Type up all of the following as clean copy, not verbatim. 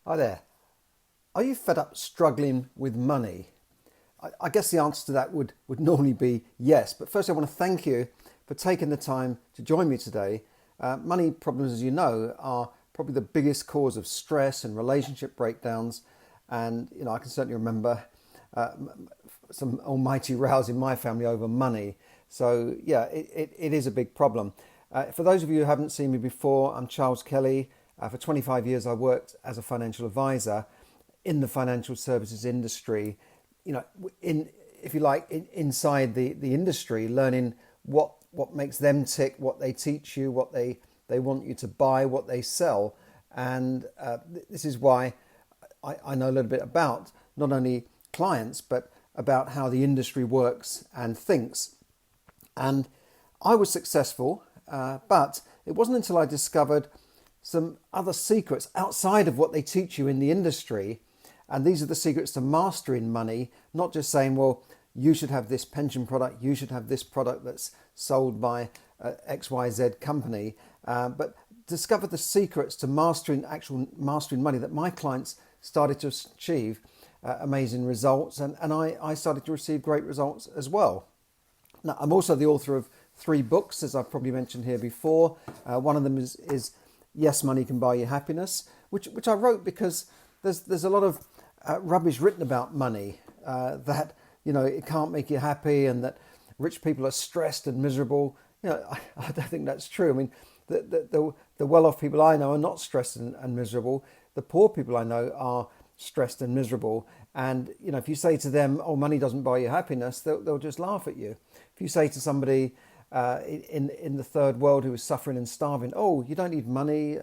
Hi there. Are you fed up struggling with money? I guess the answer to that would normally be yes. But first, I want to thank you for taking the time to join me today. Money problems, as you know, are probably the biggest cause of stress and relationship breakdowns. And, I can certainly remember uh, some almighty rows in my family over money. So, yeah, it is a big problem. For those of you who haven't seen me before, I'm Charles Kelly. For 25 years, I worked as a financial advisor in the financial services industry, in if you like, inside the industry, learning what makes them tick, what they teach you, what they want you to buy, what they sell. And this is why I know a little bit about not only clients, but about how the industry works and thinks. And I was successful, but it wasn't until I discovered some other secrets outside of what they teach you in the industry. And these are the secrets to mastering money, not just saying, well, you should have this pension product, you should have this product that's sold by XYZ company, but discover the secrets to mastering money that my clients started to achieve amazing results, and I started to receive great results as well. Now, I'm also the author of 3 books, as I've probably mentioned here before. One of them is Yes, Money Can Buy You Happiness, which I wrote because there's a lot of rubbish written about money, that it can't make you happy, and that rich people are stressed and miserable. I don't think that's true. I mean, the well-off people I know are not stressed and miserable. The poor people I know are stressed and miserable. And if you say to them, "Oh, money doesn't buy you happiness," they'll just laugh at you. If you say to somebody in the third world who is suffering and starving, "Oh, you don't need money.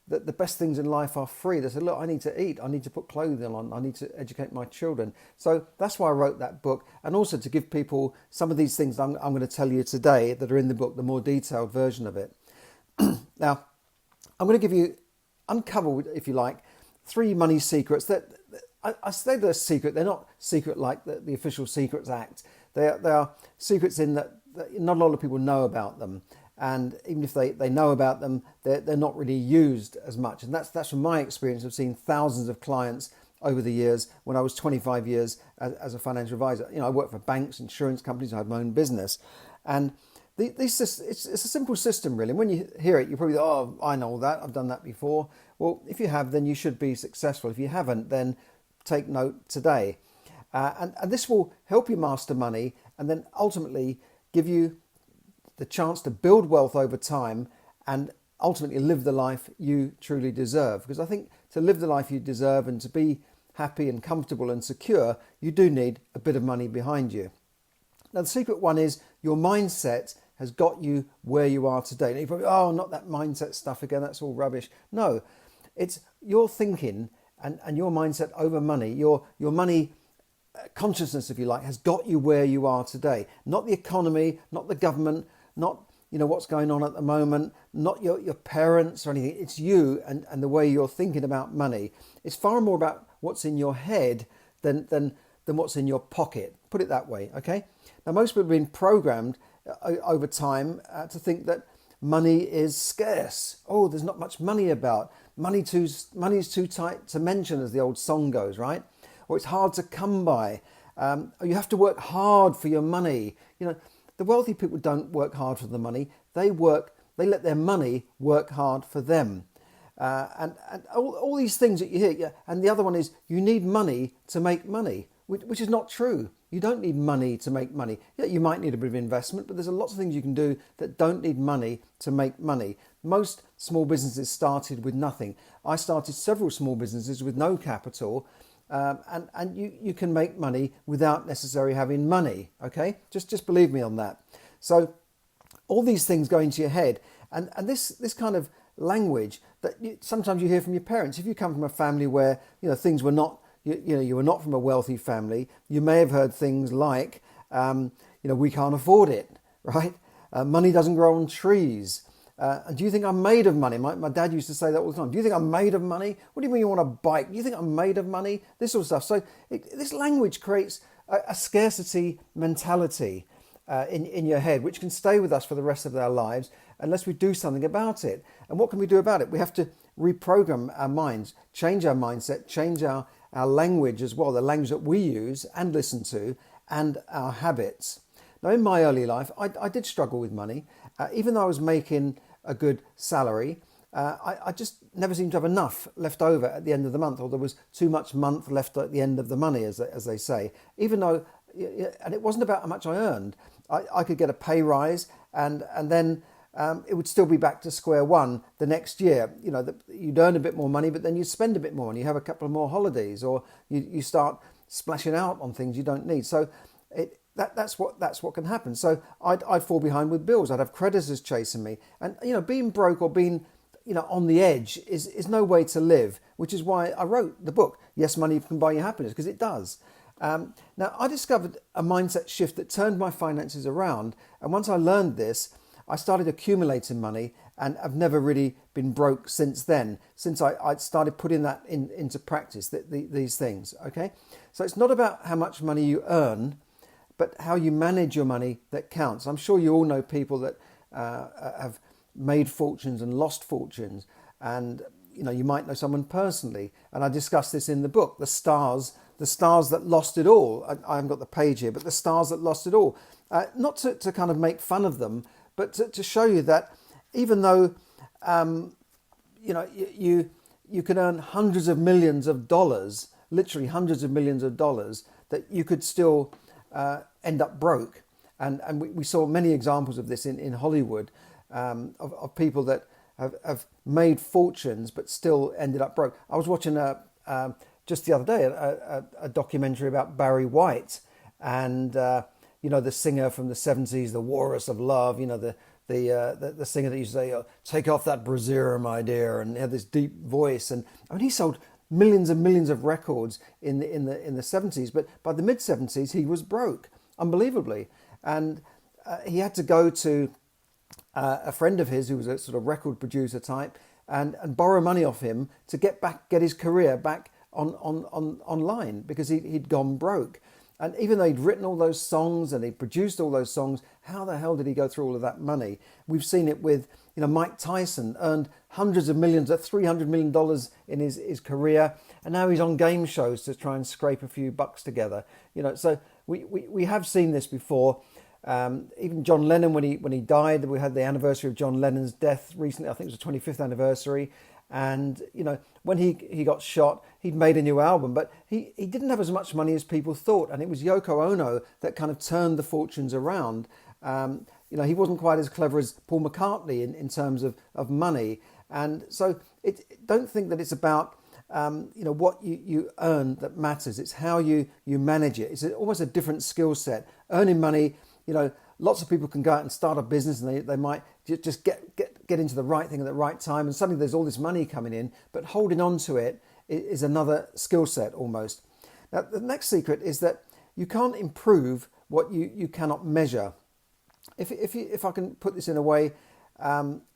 The best things in life are free." They say, "Look, I need to eat. I need to put clothing on. I need to educate my children." So that's why I wrote that book, and also to give people some of these things I'm going to tell you today that are in the book, the more detailed version of it. Now, I'm going to uncover, if you like, 3 money secrets that I say they're secret. They're not secret like the Official Secrets Act. They are secrets in that not a lot of people know about them. And even if they know about them, they're not really used as much. And that's from my experience of seeing thousands of clients over the years when I was 25 years as a financial advisor. I worked for banks, insurance companies, I had my own business. And it's a simple system, really. And when you hear it, you probably go, "Oh, I know all that. I've done that before." Well, if you have, then you should be successful. If you haven't, then take note today. And this will help you master money, and then ultimately give you the chance to build wealth over time and ultimately live the life you truly deserve. Because I think to live the life you deserve and to be happy and comfortable and secure, you do need a bit of money behind you. Now, the secret one is your mindset has got you where you are today. Now, you're probably, "Oh, not that mindset stuff again, that's all rubbish." No, it's your thinking and your mindset over money, your money consciousness, if you like, has got you where you are today. Not the economy, not the government, not what's going on at the moment, not your parents or anything. It's you and the way you're thinking about money. It's far more about what's in your head than what's in your pocket. Put it that way, okay? Now, most people have been programmed over time to think that money is scarce. Oh, there's not much money about. Money's too tight to mention, as the old song goes, right? Or it's hard to come by. Or you have to work hard for your money. The wealthy people don't work hard for the money. They let their money work hard for them. And all these things that you hear. Yeah. And the other one is you need money to make money, which is not true. You don't need money to make money. Yeah, you might need a bit of investment, but there's lots of things you can do that don't need money to make money. Most small businesses started with nothing. I started several small businesses with no capital, and you can make money without necessarily having money. Okay, just believe me on that. So all these things go into your head, and this kind of language that sometimes you hear from your parents. If you come from a family where things were not. You were not from a wealthy family, you may have heard things like, "We can't afford it," right? "Money doesn't grow on trees." And "Do you think I'm made of money?" My dad used to say that all the time. "Do you think I'm made of money? What do you mean you want a bike? Do you think I'm made of money?" This sort of stuff. So this language creates a scarcity mentality in your head, which can stay with us for the rest of our lives unless we do something about it. And what can we do about it? We have to reprogram our minds, change our mindset, change our language as well, the language that we use and listen to, and our habits. Now, in my early life, I did struggle with money. Even though I was making a good salary, I just never seemed to have enough left over at the end of the month, or there was too much month left at the end of the money, as they say. Even though, and it wasn't about how much I earned. I could get a pay rise, and then it would still be back to square one the next year. You'd earn a bit more money, but then you'd spend a bit more, and you have a couple of more holidays, or you start splashing out on things you don't need. So that's what can happen. So I'd fall behind with bills. I'd have creditors chasing me, and being broke or being on the edge is no way to live. Which is why I wrote the book, Yes, Money Can Buy You Happiness, because it does. Now, I discovered a mindset shift that turned my finances around, and once I learned this, I started accumulating money, and I've never really been broke since then, since I started putting that into practice, these things, okay? So it's not about how much money you earn, but how you manage your money that counts. I'm sure you all know people that have made fortunes and lost fortunes, and you might know someone personally, and I discuss this in the book, the stars that lost it all. I haven't got the page here, but the stars that lost it all. Not to kind of make fun of them, but to show you that even though you can earn hundreds of millions of dollars, literally hundreds of millions of dollars, that you could still end up broke. And we saw many examples of this in Hollywood, of people that have made fortunes but still ended up broke. I was watching just the other day a documentary about Barry White, and the singer from the 70s, the Walrus of Love, the singer that used to say, "Take off that brassiere, my dear," and he had this deep voice, and he sold millions and millions of records in the 70s, but by the mid 70s he was broke, unbelievably, and he had to go to a friend of his who was a sort of record producer type and borrow money off him to get his career back online, because he'd gone broke. And even though he'd written all those songs and he'd produced all those songs, how the hell did he go through all of that money? We've seen it with, Mike Tyson earned hundreds of millions, $300 million in his career, and now he's on game shows to try and scrape a few bucks together. So we have seen this before. Even John Lennon, when he died, we had the anniversary of John Lennon's death recently. I think it was the 25th anniversary. And, when he got shot, he'd made a new album, but he didn't have as much money as people thought. And it was Yoko Ono that kind of turned the fortunes around. He wasn't quite as clever as Paul McCartney in terms of money. And so don't think that it's about, what you earn that matters. It's how you manage it. It's almost a different skill set. Earning money, lots of people can go out and start a business, and they might just get into the right thing at the right time, and suddenly there's all this money coming in, but holding on to it is another skill set almost. Now, the next secret is that you can't improve what you cannot measure. If I can put this in a way,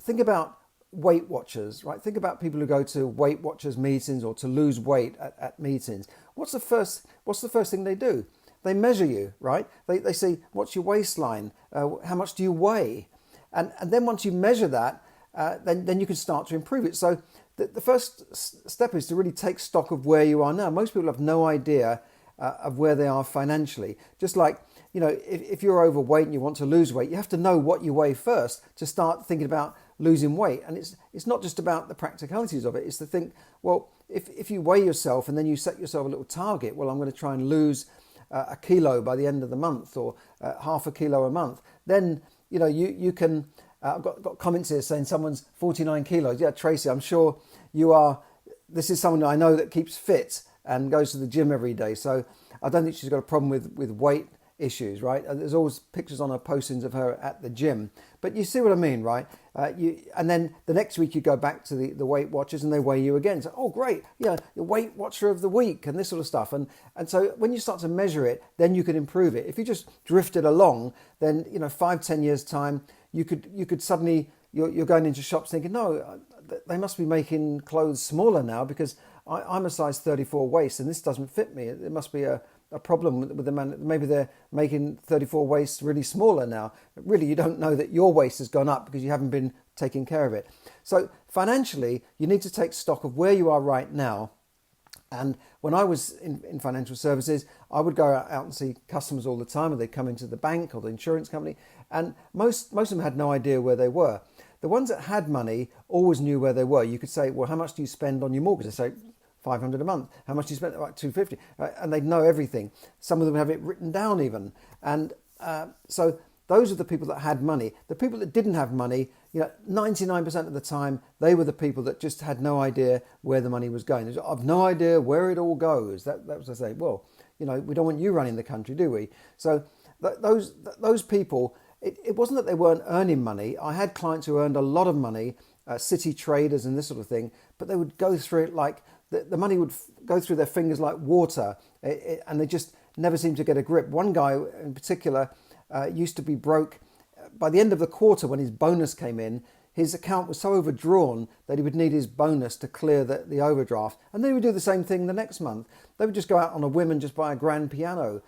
think about Weight Watchers, right? Think about people who go to Weight Watchers meetings or to lose weight at meetings. What's the first thing they do? They measure you, right? They say, what's your waistline? How much do you weigh? And then once you measure that, then you can start to improve it. So the first step is to really take stock of where you are now. Most people have no idea of where they are financially. Just like, if you're overweight and you want to lose weight, you have to know what you weigh first to start thinking about losing weight. And it's not just about the practicalities of it. It's to think, well, if you weigh yourself and then you set yourself a little target, well, I'm going to try and lose a kilo by the end of the month, or half a kilo a month, then you can. I've got comments here saying someone's 49 kilos. Yeah, Tracy, I'm sure you are. This is someone I know that keeps fit and goes to the gym every day. So I don't think she's got a problem with weight issues, right? There's always pictures on her postings of her at the gym. But you see what I mean, right? And then the next week you go back to the Weight Watchers and they weigh you again. So, oh, great, the Weight Watcher of the week and this sort of stuff. And so when you start to measure it, then you can improve it. If you just drifted along, then 5-10 years time, you could suddenly you're going into shops thinking, no, they must be making clothes smaller now because I'm a size 34 waist and this doesn't fit me. It must be a problem with the man. Maybe they're making 34 waists really smaller now. Really, you don't know that your waist has gone up because you haven't been taking care of it. So financially, you need to take stock of where you are right now. And when I was in financial services, I would go out and see customers all the time, or they'd come into the bank or the insurance company, and most of them had no idea where they were. The ones that had money always knew where they were. You could say, well, how much do you spend on your mortgage? They say, 500 a month. How much do you spend? Like 250. And they'd know everything. Some of them have it written down even. And so those are the people that had money. The people that didn't have money, 99% of the time, they were the people that just had no idea where the money was going. I've no idea where it all goes. That was to say, well, we don't want you running the country, do we? So those people, it wasn't that they weren't earning money. I had clients who earned a lot of money, city traders and this sort of thing, but they would go through it like the money would go through their fingers like water, and they just never seemed to get a grip. One guy in particular used to be broke. By the end of the quarter, when his bonus came in, his account was so overdrawn that he would need his bonus to clear the overdraft. And then he would do the same thing the next month. They would just go out on a whim and just buy a grand piano.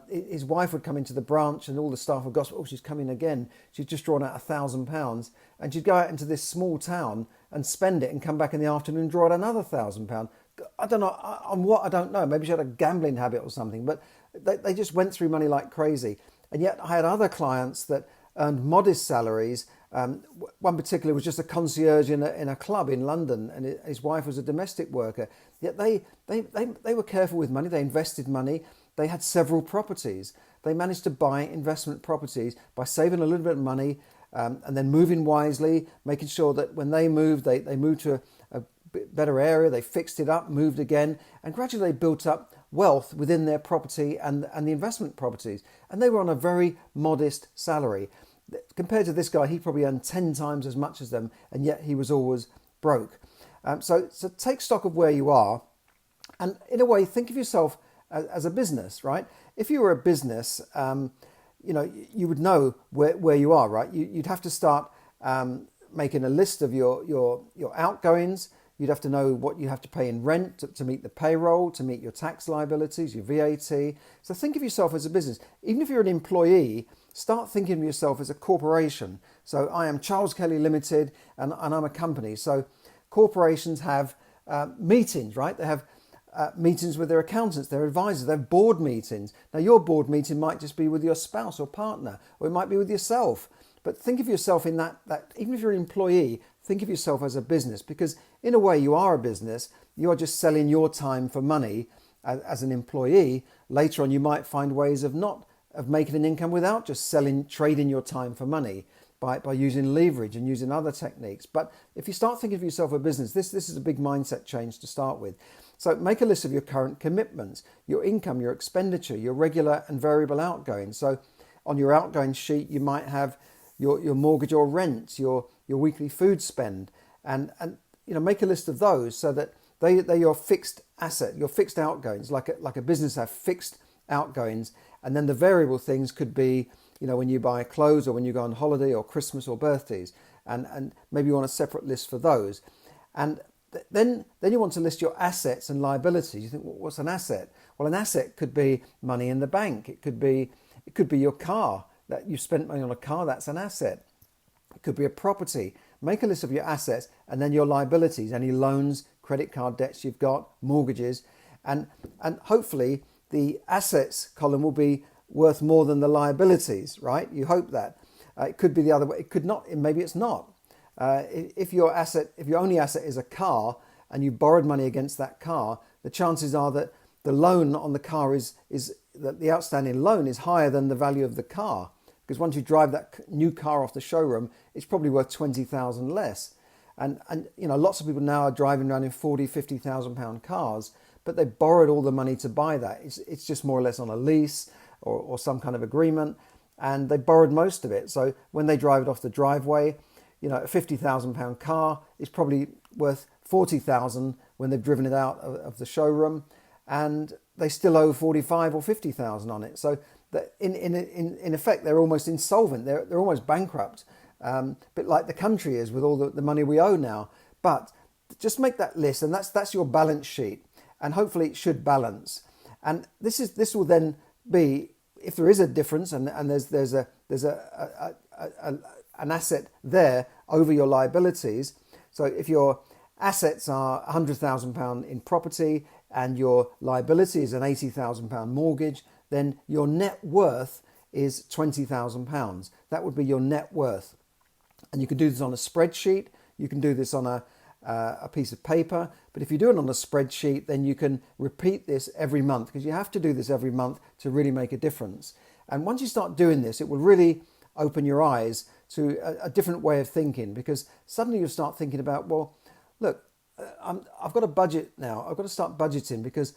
His wife would come into the branch and all the staff would gossip, oh, she's coming again. She's just drawn out £1,000. And she'd go out into this small town and spend it and come back in the afternoon and draw out another £1,000. I don't know, on what, I don't know. Maybe she had a gambling habit or something. But they just went through money like crazy. And yet I had other clients that earned modest salaries. One particular was just a concierge in a club in London, and his wife was a domestic worker. Yet they were careful with money. They invested money. They had several properties. They managed to buy investment properties by saving a little bit of money and then moving wisely, making sure that when they moved, they moved to a better area. They fixed it up, moved again, and gradually they built up wealth within their property and the investment properties. And they were on a very modest salary. Compared to this guy, he probably earned 10 times as much as them, and yet he was always broke. So take stock of where you are, and in a way, think of yourself as a business, right? If you were a business, you would know where you are, right? You'd have to start making a list of your outgoings. You'd have to know what you have to pay in rent to meet the payroll, to meet your tax liabilities, your VAT. So think of yourself as a business. Even if you're an employee, start thinking of yourself as a corporation. So I am Charles Kelly Limited and I'm a company. So corporations have meetings, right? They have meetings with their accountants, their advisors, they have board meetings. Now your board meeting might just be with your spouse or partner, or it might be with yourself. But think of yourself in that even if you're an employee, think of yourself as a business, because in a way you are a business. You are just selling your time for money as an employee. Later on you might find ways of making an income without just trading your time for money by using leverage and using other techniques. But if you start thinking of yourself as a business, this is a big mindset change to start with. So make a list of your current commitments, your income, your expenditure, your regular and variable outgoings. So on your outgoing sheet, you might have your mortgage or rent, your weekly food spend, and make a list of those so that they're your fixed asset, your fixed outgoings, like a business have fixed outgoings. And then the variable things could be, when you buy clothes or when you go on holiday or Christmas or birthdays, and maybe you want a separate list for those. And then you want to list your assets and liabilities. You think, well, what's an asset? Well, an asset could be money in the bank. It could be your car, that you've spent money on a car. That's an asset. It could be a property. Make a list of your assets and then your liabilities, any loans, credit card debts you've got, mortgages, and hopefully the assets column will be worth more than the liabilities, right? You hope that. It could be the other way. It could not. Maybe it's not. If your only asset is a car and you borrowed money against that car, the chances are that the loan on the car is that the outstanding loan is higher than the value of the car. Because once you drive that new car off the showroom, it's probably worth 20,000 less. And lots of people now are driving around in 40, 50,000 pound cars, but they borrowed all the money to buy that. It's just more or less on a lease or some kind of agreement, and they borrowed most of it. So when they drive it off the driveway, a 50,000 pound car is probably worth 40,000 when they've driven it out of the showroom, and they still owe 45 or 50,000 on it. So that in effect, they're almost insolvent. They're almost bankrupt, bit like the country is with all the money we owe now. But just make that list, and that's your balance sheet, and hopefully it should balance. And this will then be, if there is a difference, and there's a an asset there over your liabilities. So if your assets are £100,000 in property and your liability is an £80,000 mortgage, then your net worth is £20,000. That would be your net worth. And you can do this on a spreadsheet. You can do this on a piece of paper. But if you do it on a spreadsheet, then you can repeat this every month, because you have to do this every month to really make a difference. And once you start doing this, it will really open your eyes to a different way of thinking, because suddenly you'll start thinking about, well, look, I've got a budget now. I've got to start budgeting, because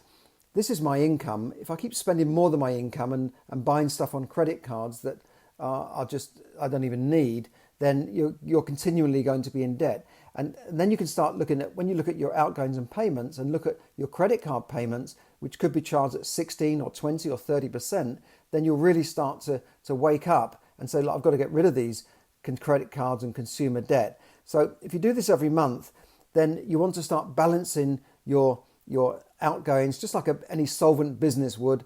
this is my income. If I keep spending more than my income and buying stuff on credit cards that I don't even need, then you're continually going to be in debt. And then you can start looking at, when you look at your outgoings and payments and look at your credit card payments, which could be charged at 16 or 20 or 30%, then you'll really start to wake up and say, look, I've got to get rid of these credit cards and consumer debt. So if you do this every month, then you want to start balancing your outgoings, just like any solvent business would.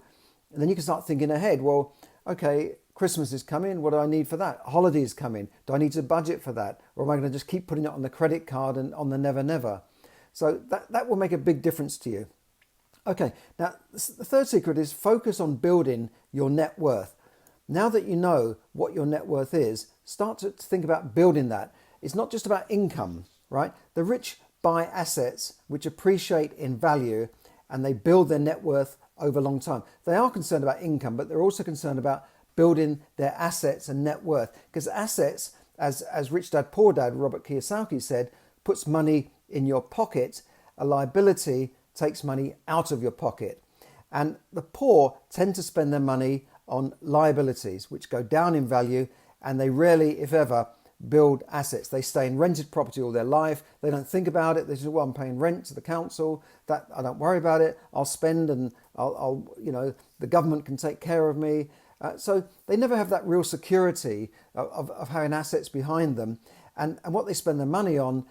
And then you can start thinking ahead. Well, okay, Christmas is coming. What do I need for that? Holiday is coming. Do I need to budget for that? Or am I going to just keep putting it on the credit card and on the never, never? So that will make a big difference to you. Okay, now the third secret is focus on building your net worth. Now that you know what your net worth is, start to think about building that. It's not just about income, right? The rich buy assets which appreciate in value, and they build their net worth over a long time. They are concerned about income, but they're also concerned about building their assets and net worth, because assets, as Rich Dad Poor Dad Robert Kiyosaki said, puts money in your pocket. A liability takes money out of your pocket. And the poor tend to spend their money on liabilities, which go down in value, and they rarely, if ever, build assets. They stay in rented property all their life. They don't think about it. They just, well, I'm paying rent to the council. That I don't worry about it. I'll spend, and I'll the government can take care of me. So they never have that real security of having assets behind them. And what they spend their money on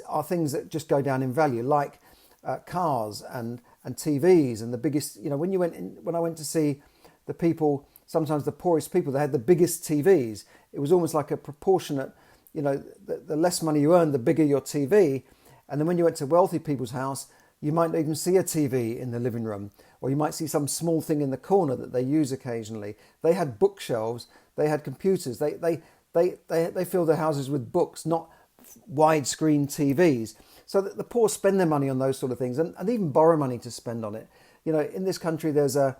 are things that just go down in value, like cars and TVs. And the biggest, when I went to see the people, sometimes the poorest people, they had the biggest TVs. It was almost like a proportionate, the less money you earn, the bigger your TV. And then when you went to wealthy people's house, you might not even see a TV in the living room, or you might see some small thing in the corner that they use occasionally. They had bookshelves, they had computers, they filled their houses with books, not widescreen TVs. So that the poor spend their money on those sort of things, and even borrow money to spend on it. In this country, there's a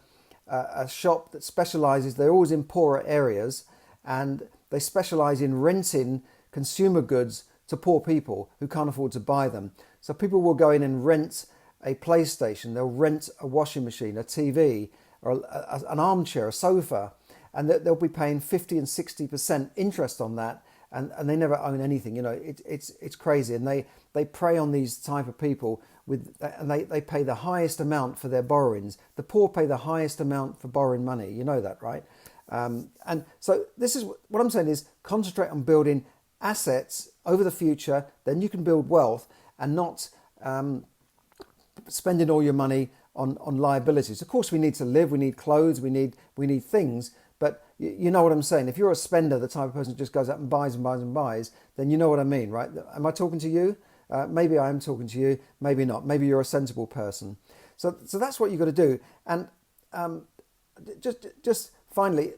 shop that specialises, they're always in poorer areas, and they specialise in renting consumer goods to poor people who can't afford to buy them. So people will go in and rent a PlayStation, they'll rent a washing machine, a TV, or an armchair, a sofa, and they'll be paying 50 and 60% interest on that, and they never own anything. It's crazy, and they prey on these type of people and they pay the highest amount for their borrowings. The poor pay the highest amount for borrowing money. You know that, right? And so this is what I'm saying is concentrate on building assets over the future. Then you can build wealth, and not spending all your money on liabilities. Of course, we need to live. We need clothes. We need things. But you know what I'm saying. If you're a spender, the type of person who just goes out and buys and buys and buys, then you know what I mean, right? Am I talking to you? Maybe I am talking to you. Maybe not. Maybe you're a sensible person. So that's what you've got to do. And just finally,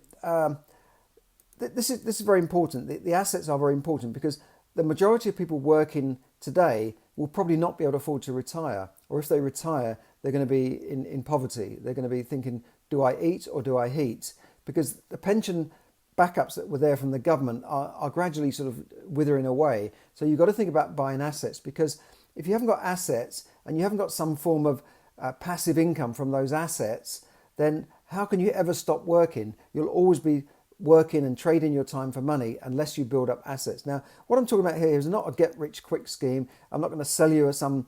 this is very important. The assets are very important, because the majority of people working today will probably not be able to afford to retire. Or if they retire, they're going to be in poverty. They're going to be thinking, do I eat or do I heat? Because the pension backups that were there from the government are gradually sort of withering away. So you've got to think about buying assets, because if you haven't got assets and you haven't got some form of passive income from those assets, then how can you ever stop working? You'll always be working and trading your time for money unless you build up assets. Now, what I'm talking about here is not a get-rich-quick scheme. I'm not going to sell you some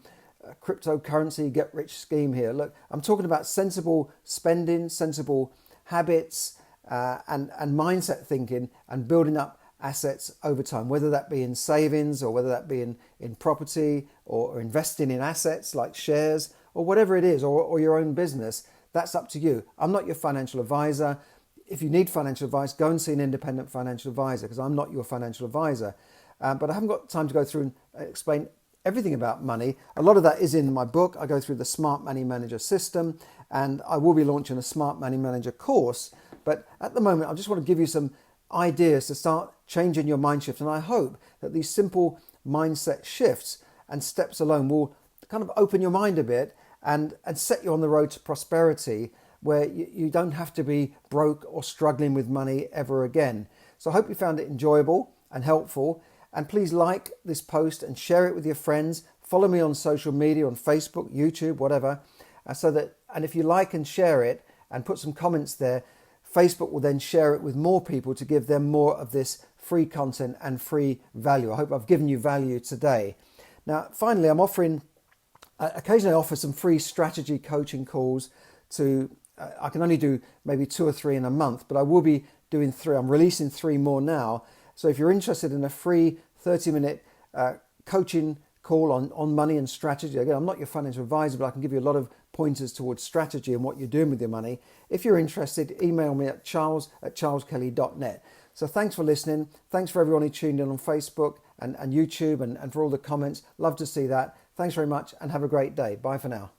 cryptocurrency get-rich scheme here. Look, I'm talking about sensible spending, sensible habits, and mindset thinking, and building up assets over time, whether that be in savings, or whether that be in property, or investing in assets like shares, or whatever it is, or your own business. That's up to you. I'm not your financial advisor. if you need financial advice, go and see an independent financial advisor, because I'm not your financial advisor. But I haven't got time to go through and explain everything about money. A lot of that is in my book. I go through the Smart Money Manager system, and I will be launching a Smart Money Manager course. But at the moment, I just want to give you some ideas to start changing your mind shift. And I hope that these simple mindset shifts and steps alone will kind of open your mind a bit and set you on the road to prosperity, where you don't have to be broke or struggling with money ever again. So I hope you found it enjoyable and helpful. And please like this post and share it with your friends. Follow me on social media, on Facebook, YouTube, whatever. And if you like and share it and put some comments there, Facebook will then share it with more people to give them more of this free content and free value. I hope I've given you value today. Now, finally, occasionally I offer some free strategy coaching calls I can only do maybe 2 or 3 in a month, but I will be doing 3. I'm releasing 3 more now. So if you're interested in a free 30-minute coaching call on money and strategy, again, I'm not your financial advisor, but I can give you a lot of pointers towards strategy and what you're doing with your money. If you're interested, email me at charles@charleskelly.net. So thanks for listening. Thanks for everyone who tuned in on Facebook and YouTube and for all the comments. Love to see that. Thanks very much and have a great day. Bye for now.